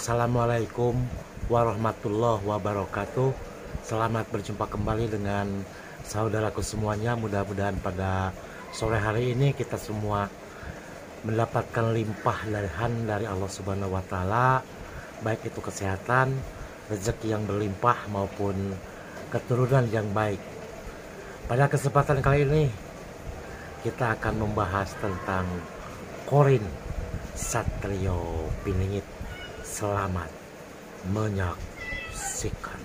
Assalamualaikum warahmatullahi wabarakatuh. Selamat berjumpa kembali dengan saudaraku semuanya. Mudah-mudahan pada sore hari ini kita semua mendapatkan limpahan dari Allah Subhanahu wa Ta'ala, baik itu kesehatan, rezeki yang berlimpah maupun keturunan yang baik. Pada kesempatan kali ini kita akan membahas tentang Qorin Satrio Piningit. Selamat menyaksikan.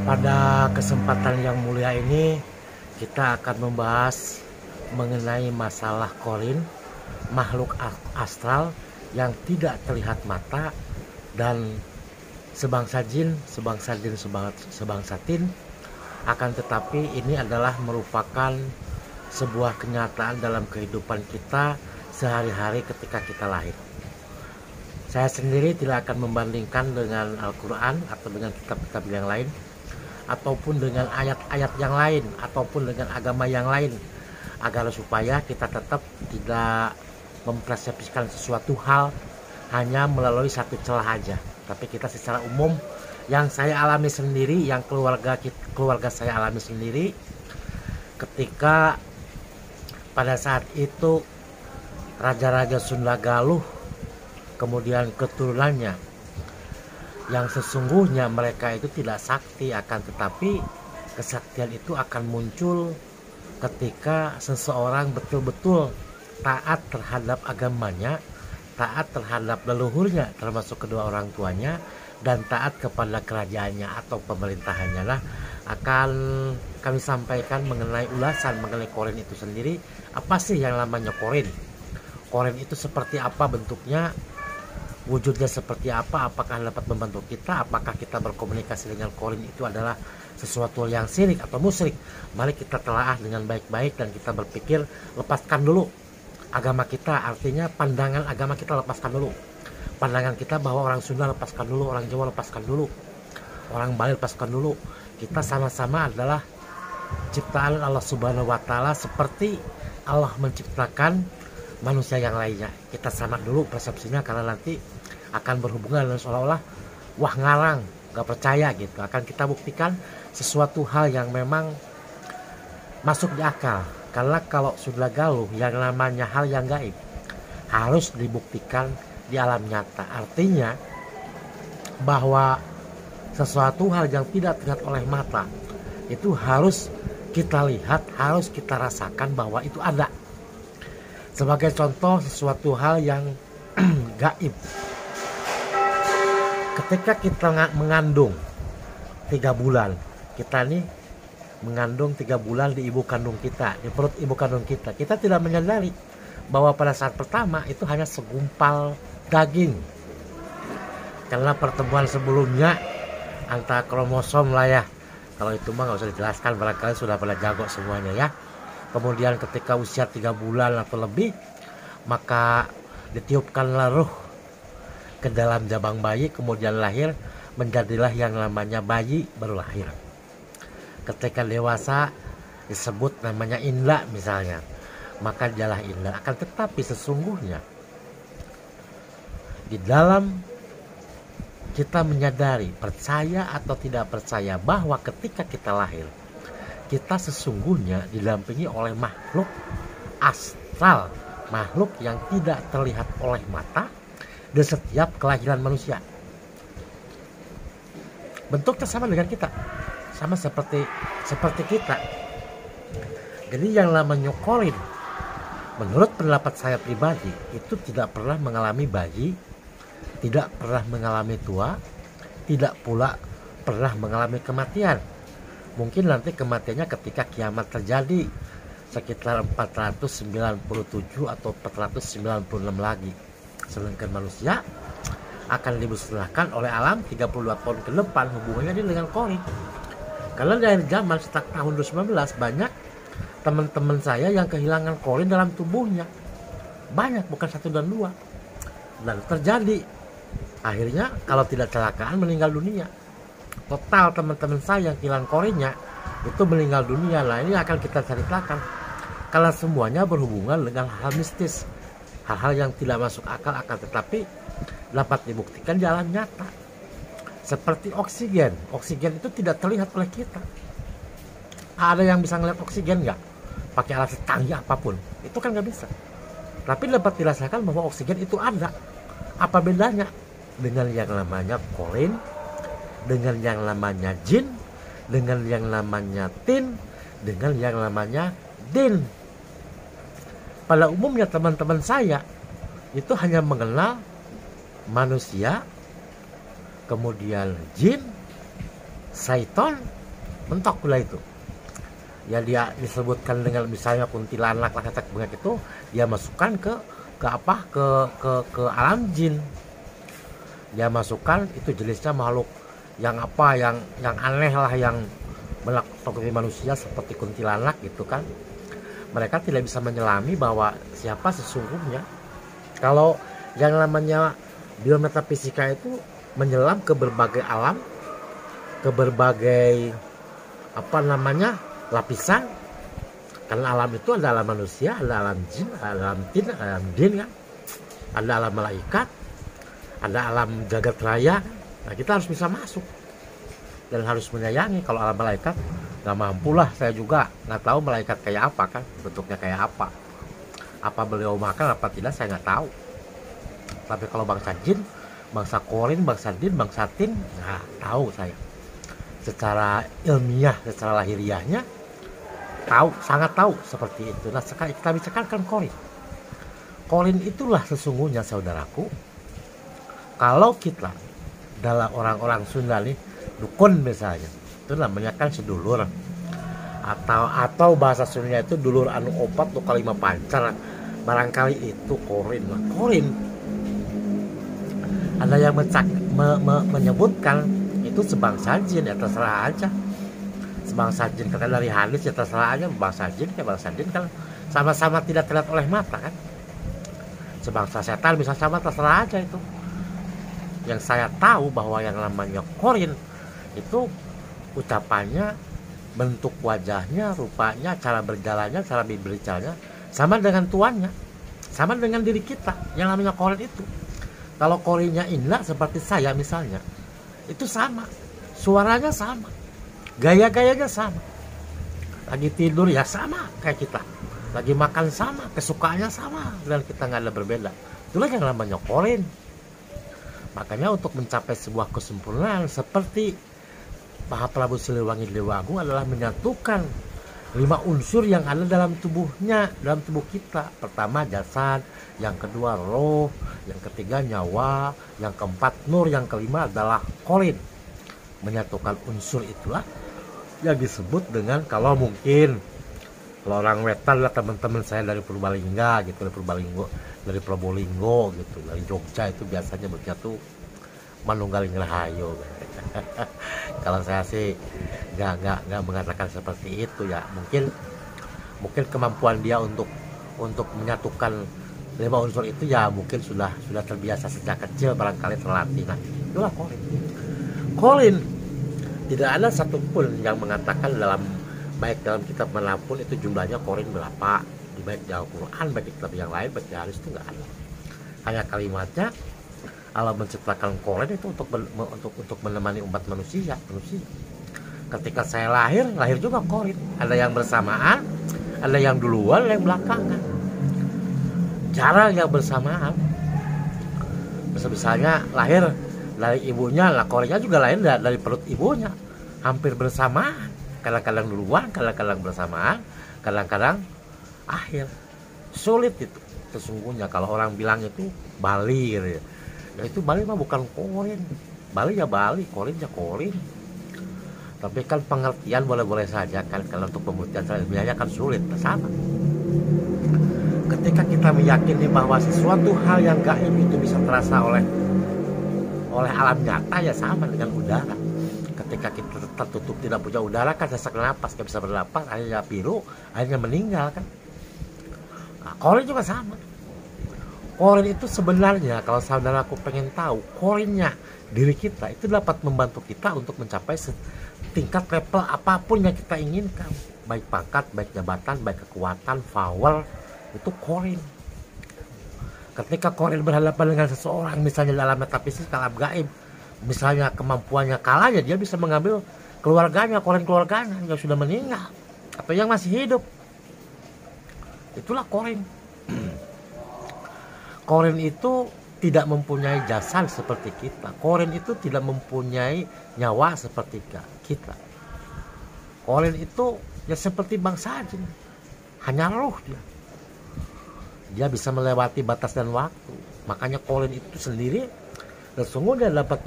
Pada kesempatan yang mulia ini kita akan membahas mengenai masalah Qorin, makhluk astral yang tidak terlihat mata dan sebangsa jin, sebangsa tin. Akan tetapi ini adalah merupakan sebuah kenyataan dalam kehidupan kita sehari-hari ketika kita lahir. Saya sendiri tidak akan membandingkan dengan Al-Quran atau dengan kitab-kitab yang lain, ataupun dengan ayat-ayat yang lain, ataupun dengan agama yang lain, agar supaya kita tetap tidak mempersepsikan sesuatu hal hanya melalui satu celah aja. Tapi kita secara umum, yang saya alami sendiri, yang keluarga saya alami sendiri, ketika pada saat itu Raja-Raja Sunda Galuh kemudian keturunannya, yang sesungguhnya mereka itu tidak sakti, akan tetapi kesaktian itu akan muncul ketika seseorang betul-betul taat terhadap agamanya, taat terhadap leluhurnya termasuk kedua orang tuanya, dan taat kepada kerajaannya atau pemerintahannya. Nah, akan kami sampaikan mengenai ulasan mengenai Qorin itu sendiri. Apa sih yang namanya Qorin? Qorin itu seperti apa bentuknya? Wujudnya seperti apa? Apakah dapat membantu kita? Apakah kita berkomunikasi dengan Qorin itu adalah sesuatu yang syirik atau musyrik? Mari kita telaah dengan baik-baik dan kita berpikir, lepaskan dulu agama kita, artinya pandangan agama kita lepaskan dulu. Pandangan kita bahwa orang Sunda lepaskan dulu, orang Jawa lepaskan dulu, orang Bali lepaskan dulu. Kita sama-sama adalah ciptaan Allah Subhanahu wa Ta'ala, seperti Allah menciptakan manusia yang lainnya. Kita sama dulu persepsinya, karena nanti akan berhubungan dengan seolah-olah wah ngarang, gak percaya gitu. Akan kita buktikan sesuatu hal yang memang masuk di akal. Karena kalau sudah Galuh, yang namanya hal yang gaib harus dibuktikan di alam nyata. Artinya bahwa sesuatu hal yang tidak terlihat oleh mata itu harus kita lihat, harus kita rasakan bahwa itu ada. Sebagai contoh sesuatu hal yang gaib, ketika kita mengandung 3 bulan, kita nih mengandung 3 bulan di ibu kandung kita, di perut ibu kandung kita, kita tidak menyadari bahwa pada saat pertama itu hanya segumpal daging, karena pertemuan sebelumnya antara kromosom lah ya. Kalau itu mah nggak usah dijelaskan, barangkali sudah pada jago semuanya ya. Kemudian ketika usia 3 bulan atau lebih, maka ditiupkanlah ruh ke dalam jabang bayi, kemudian lahir, menjadilah yang namanya bayi baru lahir. Ketika dewasa disebut namanya Indra misalnya, maka dialah Indra. Akan tetapi sesungguhnya di dalam kita menyadari, percaya atau tidak percaya, bahwa ketika kita lahir, kita sesungguhnya didampingi oleh makhluk astral, makhluk yang tidak terlihat oleh mata di setiap kelahiran manusia. Bentuknya sama dengan kita, sama seperti kita. Jadi yang namanya Qorin, menurut pendapat saya pribadi, itu tidak pernah mengalami bayi, tidak pernah mengalami tua, tidak pula pernah mengalami kematian. Mungkin nanti kematiannya ketika kiamat terjadi, sekitar 497 atau 496 lagi. Sedangkan manusia akan dimusnahkan oleh alam 32 tahun ke depan. Hubungannya dengan Qorin. Karena dari zaman sejak tahun 2019 banyak teman-teman saya yang kehilangan Qorin dalam tubuhnya. Banyak, bukan 1 dan 2. dan terjadi. Akhirnya kalau tidak kecelakaan meninggal dunia. Total teman-teman saya yang kehilangan korinnya itu meninggal dunia. Nah ini akan kita ceritakan karena semuanya berhubungan dengan hal mistis, hal-hal yang tidak masuk akal akan tetapi dapat dibuktikan di alam nyata. Seperti oksigen itu tidak terlihat oleh kita. Ada yang bisa ngeliat oksigen nggak? Pakai alat secanggih apapun itu kan nggak bisa, tapi dapat dirasakan bahwa oksigen itu ada. Apa bedanya dengan yang namanya korin, dengan yang namanya jin, dengan yang namanya tin, dengan yang namanya din? Pada umumnya teman-teman saya itu hanya mengenal manusia, kemudian jin, syaiton, mentok pula itu. Ya dia disebutkan dengan misalnya kuntilanak, laketek bengek itu dia masukkan ke alam jin. Dia masukkan itu jenisnya makhluk yang yang aneh lah, yang menakutkan manusia seperti kuntilanak gitu kan. Mereka tidak bisa menyelami bahwa siapa sesungguhnya. Kalau yang namanya biometafisika itu menyelam ke berbagai alam, ke berbagai lapisan. Karena alam itu ada alam manusia, ada alam jin, ada alam tin, ada alam din kan, ada alam malaikat, ada alam jagat raya. Nah kita harus bisa masuk dan harus menyayangi. Kalau alam malaikat nggak mampu lah, saya juga nggak tahu malaikat kayak apa kan, bentuknya kayak apa beliau makan apa tidak saya nggak tahu. Tapi kalau bangsa jin, bangsa korin, bangsa din, bangsa tin, nah tahu saya secara ilmiah, secara lahiriahnya tahu, sangat tahu seperti itu. Nah sekarang kita bicarakan korin itulah sesungguhnya saudaraku. Kalau kita adalah orang-orang Sunda nih, dukun misalnya, itu namanya kan sedulur, atau bahasa Sunda itu dulur anu opat tuh kalima pancar, barangkali itu korin. Nah, korin ada yang menyebutkan itu sebangsa jin, ya terserah aja. Sebangsa jin karena dari hadis ya terserah aja, bangsa jin kan sama-sama tidak terlihat oleh mata kan. Sebangsa setan bisa sama, terserah aja itu. Yang saya tahu bahwa yang namanya korin itu ucapannya, bentuk wajahnya, rupanya, cara berjalannya, cara berbicaranya sama dengan tuannya, sama dengan diri kita. Yang namanya korin itu, kalau korinnya indah seperti saya misalnya, itu sama, suaranya sama, gaya-gayanya sama, lagi tidur ya sama kayak kita, lagi makan sama, kesukaannya sama, dan kita nggak ada berbeda. Itulah yang namanya korin. Makanya untuk mencapai sebuah kesempurnaan seperti Mahaprabu Siliwangi Dewa Agung adalah menyatukan 5 unsur yang ada dalam tubuhnya, dalam tubuh kita. Pertama jasad, yang kedua roh, yang ketiga nyawa, yang keempat nur, yang kelima adalah korin. Menyatukan unsur itulah yang disebut dengan, kalau mungkin kalau orang Wetan lah teman-teman saya dari Purbalingga gitu, dari Probolinggo gitu, dari Jogja itu biasanya begitu manunggaling rahayu. Kalau saya sih nggak mengatakan seperti itu ya. Mungkin kemampuan dia untuk menyatukan 5 unsur itu ya mungkin sudah terbiasa sejak kecil, barangkali terlatih. Nah itulah korin. Tidak ada satupun yang mengatakan baik dalam kitab manapun itu jumlahnya korin berapa, baik di Al-Quran, baik di kitab yang lain, baik di hadis, itu nggak ada. Hanya kalimatnya Allah menciptakan korin itu untuk menemani umat manusia. Ketika saya lahir juga korin. Ada yang bersamaan, ada yang duluan, ada yang belakangan. Jarang yang bersamaan. Misalnya lahir dari ibunya, lah korinnya juga lahir dari perut ibunya, hampir bersamaan. Kadang-kadang duluan, kadang-kadang bersamaan, kadang-kadang akhir. Sulit itu sesungguhnya. Kalau orang bilang itu Bali gitu ya. Ya itu Bali mah bukan korin. Bali ya Bali, korin ya korin. Tapi kan pengertian boleh-boleh saja kan. Kalau untuk pembuktian ilmiahnya kan sulit, sama. Ketika kita meyakini bahwa sesuatu hal yang gaib itu bisa terasa oleh alam nyata, ya sama dengan udara. Ketika kita tertutup tidak punya udara kan sesak napas, nggak bisa bernapas, akhirnya biru, akhirnya meninggal kan. Nah, korin juga sama. Korin itu sebenarnya kalau saudaraku pengen tahu, korinnya diri kita itu dapat membantu kita untuk mencapai tingkat level apapun yang kita inginkan, baik pangkat, baik jabatan, baik kekuatan, power, itu korin. Ketika korin berhadapan dengan seseorang, misalnya dalam metafisik alam gaib, misalnya kemampuannya kalah, ya dia bisa mengambil keluarganya, korin keluarganya yang sudah meninggal atau yang masih hidup. Itulah korin. Korin itu tidak mempunyai jasad seperti kita. Korin itu tidak mempunyai nyawa seperti kita. Korin itu ya seperti bangsa jin, hanya roh dia. Dia bisa melewati batas dan waktu. Makanya korin itu sendiri sesungguhnya dapat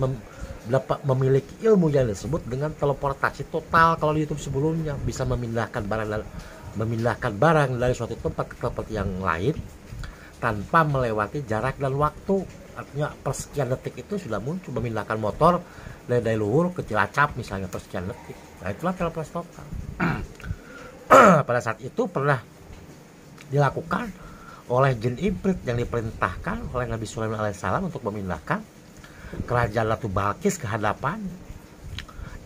memiliki ilmu yang disebut dengan teleportasi total. Kalau di YouTube sebelumnya bisa memindahkan barang dari suatu tempat ke tempat yang lain tanpa melewati jarak dan waktu. Artinya persekian detik itu sudah muncul, memindahkan motor dari luhur ke Cilacap misalnya persekian detik. Nah itulah teleportasi total. Pada saat itu pernah dilakukan oleh jin ibrit yang diperintahkan oleh Nabi Sulaiman alaihissalam untuk memindahkan kerajaan Ratu Balkis ke hadapan.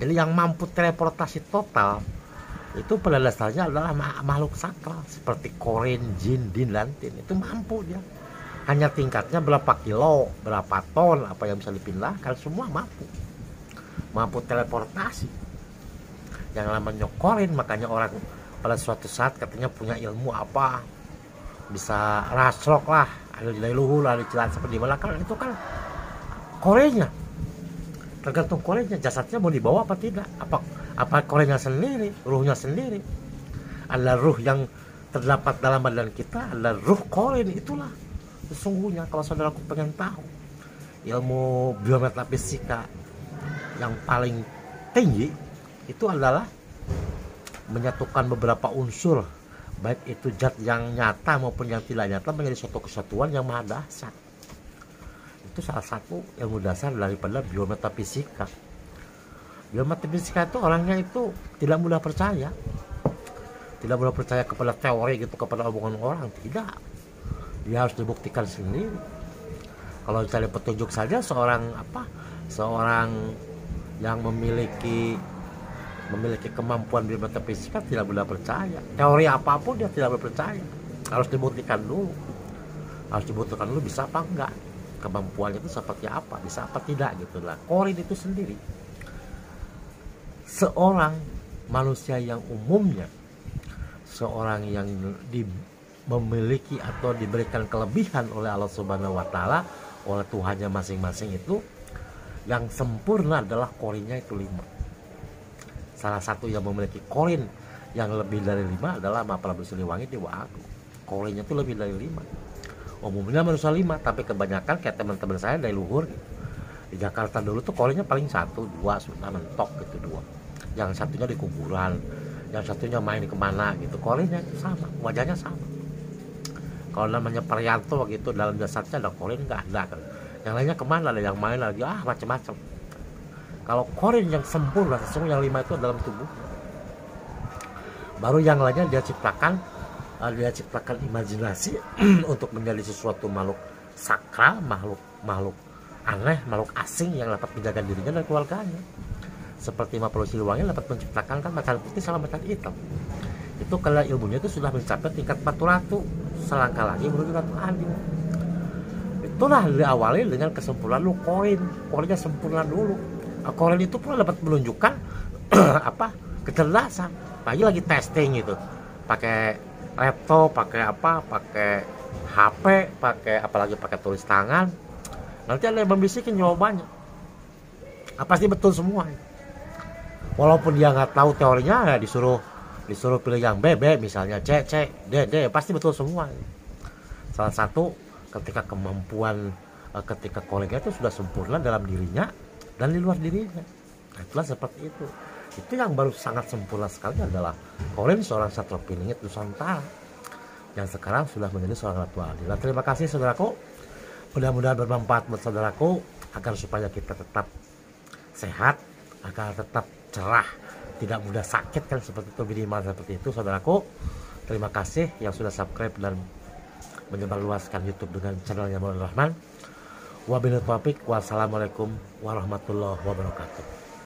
Jadi yang mampu teleportasi total itu pada dasarnya adalah makhluk sakral seperti korin, jin, din, dan tin. Itu mampu dia. Hanya tingkatnya berapa kilo, berapa ton, apa yang bisa dipindahkan, semua mampu. Mampu teleportasi. Yang namanya korin, makanya orang pada suatu saat katanya punya ilmu apa, bisa rasrok lah, ada di luhur, ada di Cilacap, seperti mana kan itu kan korinnya. Tergantung korinnya, jasadnya mau dibawa apa tidak. Apa korinnya sendiri, ruhnya sendiri. Ada ruh yang terdapat dalam badan kita, ada ruh korin. Itulah sesungguhnya kalau saudaraku pengen tahu ilmu biometafisika yang paling tinggi itu adalah menyatukan beberapa unsur, baik itu zat yang nyata maupun yang tidak nyata menjadi suatu kesatuan yang maha dahsyat. Itu salah satu ilmu dasar daripada biometafisika. Biometafisika itu orangnya itu tidak mudah percaya kepada teori gitu, kepada omongan orang, tidak. Dia harus dibuktikan sendiri. Kalau cari petunjuk saja seorang yang memiliki kemampuan biometafisika tidak mudah percaya. Teori apapun dia tidak percaya. Harus dibuktikan dulu. Bisa apa enggak, kemampuannya itu seperti apa, bisa apa tidak gitu lah. Korin itu sendiri seorang manusia yang umumnya, seorang yang memiliki atau diberikan kelebihan oleh Allah Subhanahu wa Ta'ala, oleh Tuhannya masing-masing, itu yang sempurna adalah korinnya itu 5. Salah satu yang memiliki korin yang lebih dari 5 adalah Prabu Siliwangi Dewa Agung. Korinnya itu lebih dari 5. Umumnya manusia 5, tapi kebanyakan kayak teman-teman saya dari luhur gitu. Di Jakarta dulu tuh korinnya paling 1, 2 sudah mentok gitu, 2. Yang satunya di kuburan, yang satunya main di kemana gitu. Korinnya itu sama, wajahnya sama. Kalau namanya Prianto gitu, dalam jasadnya ada korin nggak ada kan. Yang lainnya kemana, ada yang main lagi, macam-macam. Kalau korin yang sempurna, sesungguhnya yang 5 itu dalam tubuh. Baru yang lainnya dia ciptakan imajinasi untuk menjadi sesuatu makhluk sakral, makhluk aneh, makhluk asing yang dapat menjaga dirinya dan keluarganya. Seperti Prabu Siliwangi dapat menciptakan kan macan putih sama macan hitam. Itu kalau ilmunya itu sudah mencapai tingkat 400, selangkah lagi menuju Ratu Adil. Itulah diawali dengan kesempurnaan lu korinnya sempurna dulu. Korin itu pun dapat menunjukkan kecerdasan. Lagi testing gitu, pakai laptop, pakai HP, pakai tulis tangan. Nanti ada yang membisikin jawabannya. Pasti betul semua. Walaupun dia nggak tahu teorinya, ya disuruh pilih yang B misalnya, C, D, pasti betul semua. Salah satu ketika korinnya itu sudah sempurna dalam dirinya dan di luar dirinya. Nah, itulah seperti itu. Itu yang baru sangat sempurna sekali adalah korin seorang Satrio Piningit Nusantara yang sekarang sudah menjadi seorang Ratu Adil. Terima kasih saudaraku. Mudah-mudahan bermanfaat buat saudaraku agar supaya kita tetap sehat, agar tetap cerah, tidak mudah sakit kan, seperti itu, minimal seperti itu saudaraku. Terima kasih yang sudah subscribe dan menyebarluaskan YouTube dengan channelnya Maulana Rahman. Wabillahi taufiq, wassalamualaikum warahmatullahi wabarakatuh.